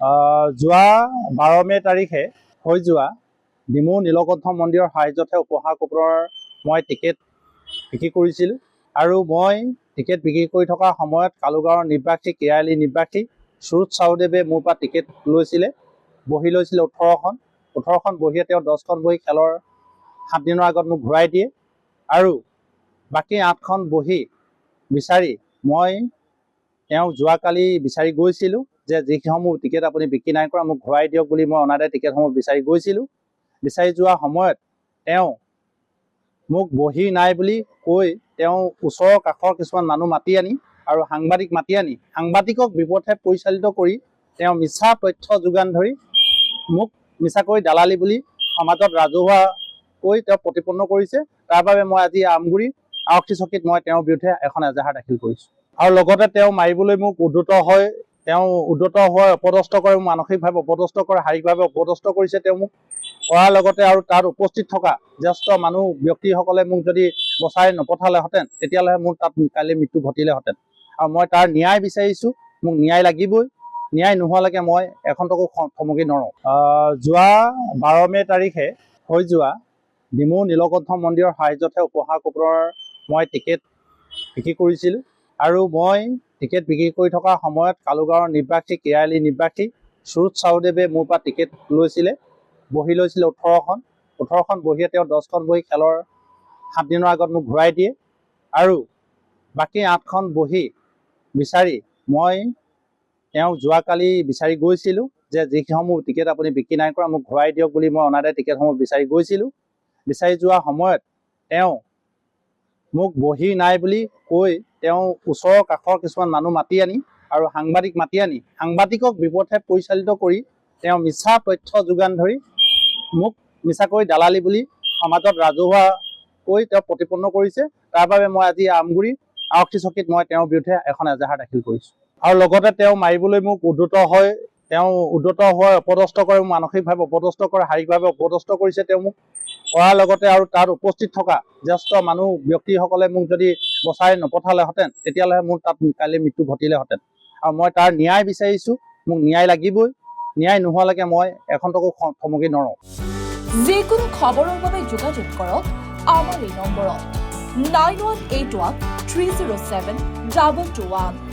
যোৱা 12 মে তাৰিখে হৈ যোৱা ডিমৌ নীলকণ্ঠ মন্দিৰৰ সাহায্যতহে উপহাৰ কুপনৰ মই টিকেট বিক্ৰী কৰিছিলোঁ আৰু মই টিকেট বিক্ৰী কৰি থকা সময়ত কালুগাঁৱৰ নিবাসী কেৰালি নিবাসী সুৰুৎ চাওদেৱে মোৰ পৰা টিকেট লৈছিলে, বহি লৈছিলে 18খন বহিয়ে তেওঁ 10খন বহি খেলৰ 7 দিনৰ আগত মোক ঘূৰাই দিয়ে আৰু বাকী 8খন বহি বিচাৰি মই তেওঁক যোৱাকালি বিচাৰি গৈছিলোঁ যে যিসমূহ টিকেট আপুনি বিক্ৰী নাই কৰা মোক ঘূৰাই দিয়ক বুলি মই অনাদায় টিকেটসমূহ বিচাৰি গৈছিলোঁ। বিচাৰি যোৱা সময়ত তেওঁ মোক বহি নাই বুলি কৈ তেওঁ ওচৰৰ কাষৰ কিছুমান মানুহ মাতি আনি আৰু সাংবাদিক মাতি আনি সাংবাদিকক বিপথে পৰিচালিত কৰি তেওঁ মিছা তথ্য যোগান ধৰি মোক মিছাকৈ দালালি বুলি সমাজত ৰাজহুৱাকৈ তেওঁ প্ৰতিপন্ন কৰিছে। তাৰ বাবে মই আজি আমগুৰি আৰক্ষী চকীত মই তেওঁৰ বিৰুদ্ধে এখন এজাহাৰ দাখিল কৰিছোঁ আৰু লগতে তেওঁ মাৰিবলৈ মোক উদ্ধত হৈ অপদস্থ কৰে, মানসিকভাৱে অপদস্থ কৰে, শাৰীৰিকভাৱে অপদস্থ কৰিছে। তেওঁ মোক কৰাৰ লগতে আৰু তাত উপস্থিত থকা জ্যেষ্ঠ মানুহ ব্যক্তিসকলে মোক যদি বচাই নপঠালেহেঁতেন তেতিয়াহ'লে মোৰ তাত কাইলৈ মৃত্যু ঘটিলেহেঁতেন আৰু মই তাৰ ন্যায় বিচাৰিছোঁ। মোক ন্যায় লাগিবই, ন্যায় নোহোৱালৈকে মই এখন্তকো থমকি নৰওঁ। যোৱা 12 মে তাৰিখে হৈ যোৱা ডিমৌ নীলকণ্ঠ মন্দিৰৰ সাহায্যতহে উপহাৰ কুপনৰ মই টিকেট বিক্ৰী কৰিছিলোঁ আৰু মই টিকেট বিক্ৰী কৰি থকা সময়ত কালুগাঁৱৰ নিবাসী কেৰালি নিবাসী সুৰুৎ চাওদেৱে মোৰ পৰা টিকেট লৈছিলে, বহি লৈছিলে 18খন বহিয়ে তেওঁ 10খন বহি খেলৰ 7 দিনৰ আগত মোক ঘূৰাই দিয়ে আৰু বাকী 8খন বহি বিচাৰি মই তেওঁক যোৱাকালি বিচাৰি গৈছিলোঁ যে যিসমূহ টিকেট আপুনি বিক্ৰী নাই কৰা মোক ঘূৰাই দিয়ক বুলি মই অনাদায় টিকেটসমূহ বিচাৰি গৈছিলোঁ। বিচাৰি যোৱা সময়ত তেওঁ মোক বহি নাই বুলি কৈ তেওঁ ওচৰৰ কাষৰ কিছুমান মানুহ মাতি আনি আৰু সাংবাদিক মাতি আনি সাংবাদিকক বিপথে পৰিচালিত কৰি তেওঁ মিছা তথ্য যোগান ধৰি মোক মিছাকৈ দালালি বুলি সমাজত ৰাজহুৱাকৈ তেওঁ প্ৰতিপন্ন কৰিছে। তাৰ বাবে মই আজি আমগুৰি আৰক্ষী চকীত মই তেওঁৰ বিৰুদ্ধে এখন এজাহাৰ দাখিল কৰিছোঁ আৰু লগতে তেওঁ মাৰিবলৈ মোক উদ্ধত হৈ অপদস্থ কৰে, মানসিকভাৱে অপদস্থ কৰে, শাৰীৰিকভাৱে অপদস্থ কৰিছে। তেওঁ মোক কৰাৰ লগতে আৰু তাত উপস্থিত থকা জ্যেষ্ঠ মানুহ ব্যক্তিসকলে মোক যদি বচাই নপঠালেহেঁতেন তেতিয়াহ'লে মোৰ তাত কাইলৈ মৃত্যু ঘটিলেহেঁতেন আৰু মই তাৰ ন্যায় বিচাৰিছোঁ। মোক ন্যায় লাগিবই, ন্যায় নোহোৱালৈকে মই এখন্তকো থমকি নৰওঁ। যিকোনো খবৰৰ বাবে যোগাযোগ কৰক আমাৰ এই নম্বৰত 9181 307 2221।